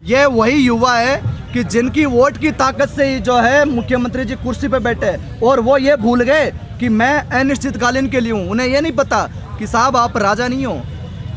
ये वही युवा है कि जिनकी वोट की ताकत से ही जो है मुख्यमंत्री जी कुर्सी पे बैठे, और वो ये भूल गए कि मैं अनिश्चितकालीन के लिए हूँ। उन्हें ये नहीं पता कि साहब आप राजा नहीं हो,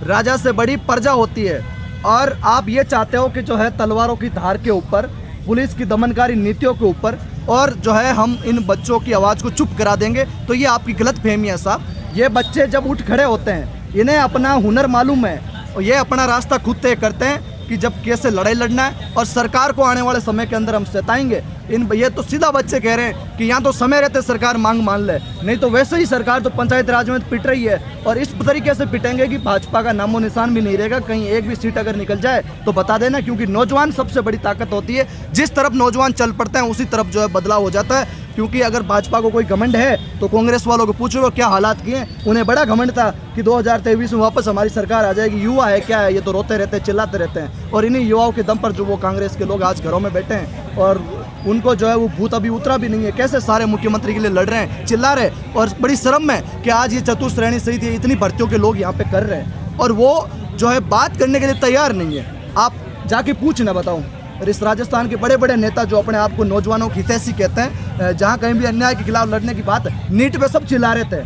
राजा से बड़ी प्रजा होती है। और आप ये चाहते हो कि जो है तलवारों की धार के ऊपर, पुलिस की दमनकारी नीतियों के ऊपर, और जो है हम इन बच्चों की आवाज़ को चुप करा देंगे। तो ये आपकी गलत फहमी है साहब। ये बच्चे जब उठ खड़े होते हैं, इन्हें अपना हुनर मालूम है और ये अपना रास्ता खुद तय करते हैं कि जब कैसे लड़ाई लड़ना है। और सरकार को आने वाले समय के अंदर हम सताएंगे। ये तो सीधा बच्चे कह रहे हैं कि यहाँ तो समय रहते सरकार मांग मान ले, नहीं तो वैसे ही सरकार तो पंचायत राज में पिट रही है। और इस तरीके से पिटेंगे कि भाजपा का नामो निशान भी नहीं रहेगा। कहीं एक भी सीट अगर निकल जाए तो बता देना, क्योंकि नौजवान सबसे बड़ी ताकत होती है। जिस तरफ नौजवान चल पड़ते हैं उसी तरफ जो है बदलाव हो जाता है। क्योंकि अगर भाजपा को कोई घमंड है तो कांग्रेस वालों को पूछो क्या हालात किए। उन्हें बड़ा घमंड था कि 2023 में वापस हमारी सरकार आ जाएगी। युवा है क्या है, ये तो रोते रहते हैं, चिल्लाते रहते हैं। और इन्हीं युवाओं के दम पर जो वो कांग्रेस के लोग आज घरों में बैठे हैं और उनको जो है वो भूत अभी उतरा भी नहीं है। कैसे सारे मुख्यमंत्री के लिए लड़ रहे हैं, चिल्ला रहे हैं। और बड़ी शर्म है कि आज ये चतुश्रेणी सहित इतनी भर्तियों के लोग यहाँ पे कर रहे हैं और वो जो है बात करने के लिए तैयार नहीं है। आप जाके पूछना, बताऊँ। और इस राजस्थान के बड़े बड़े नेता जो अपने आप को नौजवानों की हितैषी कहते हैं, जहाँ कहीं भी अन्याय के खिलाफ लड़ने की बात, नीट पे सब चिल्ला रहे थे,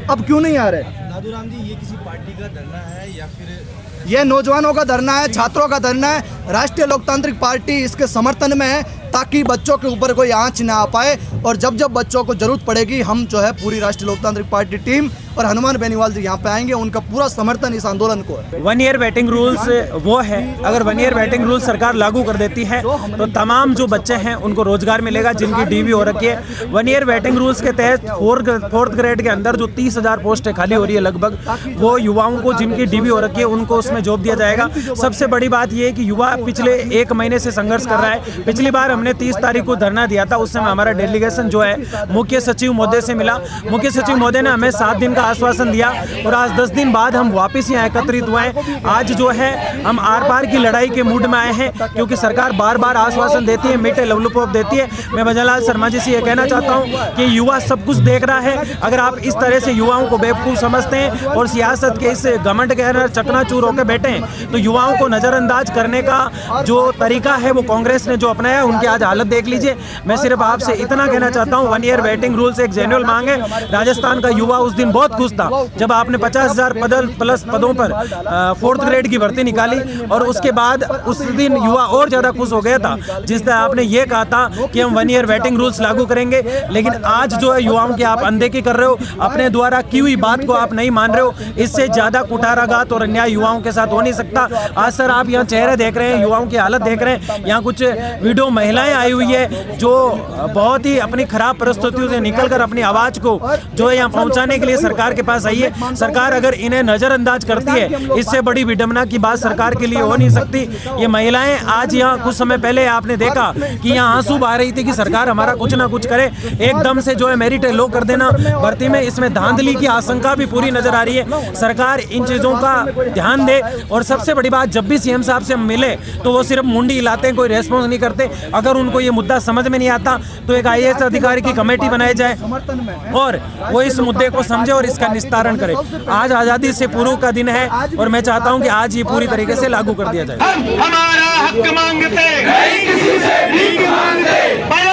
अब क्यों नहीं आ रहे? नादुराम जी, ये किसी पार्टी का धरना है या फिर ये नौजवानों का धरना है, छात्रों का धरना है। राष्ट्रीय लोकतांत्रिक पार्टी इसके समर्थन में है ताकि बच्चों के ऊपर कोई आंच ना आ पाए। और जब जब बच्चों को जरूरत पड़ेगी हम जो है पूरी राष्ट्रीय लोकतांत्रिक पार्टी टीम और हनुमान बेनीवाल जी यहाँ पे आएंगे। उनका पूरा समर्थन इस आंदोलन को है। 1 ईयर वेटिंग रूल्स वो है, अगर 1 ईयर वेटिंग रूल सरकार लागू कर देती है तो तमाम जो बच्चे हैं उनको रोजगार मिलेगा जिनकी डीवी हो रखी है। 1 ईयर वेटिंग रूल्स के तहत 4th ग्रेड के अंदर जो 30,000 पोस्टें खाली हो रही है लगभग, वो युवाओं को जिनकी डीवी हो रखी है उनको उसमें जॉब दिया जाएगा। सबसे बड़ी बात ये है कि युवा पिछले 1 महीने से संघर्ष कर रहा है। पिछली बार हमने 30 तारीख को धरना दिया था, उस समय हमारा डेलीगेशन जो है मुख्य सचिव महोदय से मिला। मुख्य सचिव महोदय ने हमें 7 दिन का आश्वासन दिया और आज 10 दिन बाद हम वापस यहाँ एकत्रित हुए हैं। आज जो है हम आर पार की लड़ाई के मूड में आए हैं, क्योंकि सरकार बार बार आश्वासन देती है, मीठे लवलुपोप देती है। मैं भजनलाल शर्मा जी से ये कहना चाहता हूँ कि युवा सब कुछ देख रहा है। अगर आप इस तरह से युवाओं को बेवकूफ़ समझते हैं और सियासत के इस घमंड के अंदर चकनाचूर होकर बैठे हैं, तो युवाओं को नज़रअंदाज करने का जो तरीका है वो कांग्रेस ने जो अपनाया है, उनकी आज हालत देख लीजिए। मैं सिर्फ आपसे इतना कहना चाहता हूँ, 1 ईयर वेटिंग रूल्स एक जेन्युइन मांग है। राजस्थान का युवा उस दिन बहुत खुश था जब आपने 50,000 प्लस पदों पर 4th ग्रेड की भर्ती निकाली, और उसके बाद उस दिन युवा और ज़्यादा खुश हो गया था जिस तरह आपने ये कहा था कि हम 1 ईयर वेटिंग रूल्स लागू करेंगे। लेकिन आज जो है युवाओं की आप अनदेखी कर रहे हो, अपने द्वारा की हुई बात को आप नहीं मान रहे हो। इससे ज़्यादा कुठाराघात और अन्याय युवाओं के साथ हो नहीं सकता। आज सर आप यहाँ चेहरे देख रहे हैं, युवाओं की हालत देख रहे हैं। यहाँ कुछ वीडियो महिलाएं आई हुई है जो बहुत ही अपनी खराब परिस्थितियों से निकलकर अपनी आवाज़ को जो है यहाँ पहुँचाने के लिए सरकार के पास आई है। सरकार अगर इन्हें नज़रअंदाज करती है, इससे बड़ी विडंबना की बात सरकार के लिए हो नहीं सकती। ये महिलाएं आज यहाँ कुछ समय पहले आपने देखा कि यहाँ आंसू बहा रही थी कि सरकार हमारा कुछ ना कुछ करे। एकदम से जो है मेरिट लो कर देना भर्ती में, इसमें धांधली की आशंका भी पूरी नजर आ रही है। सरकार इन चीज़ों का ध्यान दे। और सबसे बड़ी बात, जब भी सीएम साहब से हम मिले तो वो सिर्फ मुंडी हिलाते हैं, कोई रेस्पॉन्स नहीं करते। अगर उनको ये मुद्दा समझ में नहीं आता तो एक IAS अधिकारी की कमेटी बनाई जाए और वो इस मुद्दे को समझे और इसका निस्तारण करे। आज आज़ादी से पूर्व का दिन है और मैं चाहता हूं कि आज ये पूरी तरीके से लागू कर दिया जाए। हम हमारा हक मांगते, नहीं किसी से भीख मांगते।